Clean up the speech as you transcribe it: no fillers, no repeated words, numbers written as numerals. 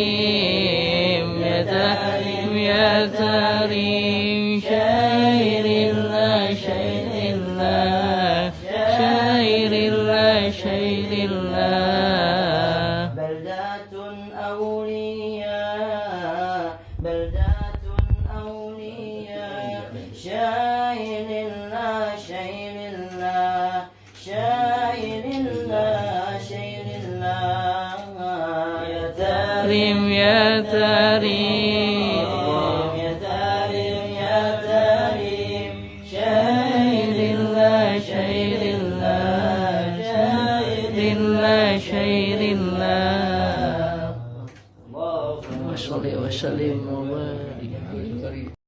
تريم يا تريم يا تريم شاعر الله شاعر الله شاعر الله شاعر الله بلدات أولياء بلدات أولياء شاعر الله شاعر الله شاعر الله شاعر الله يا تريم يا تريم يا تريم يا تريم شاعر الله شاعر الله شاعر الله شاعر الله اللهم صل وسلم وبارك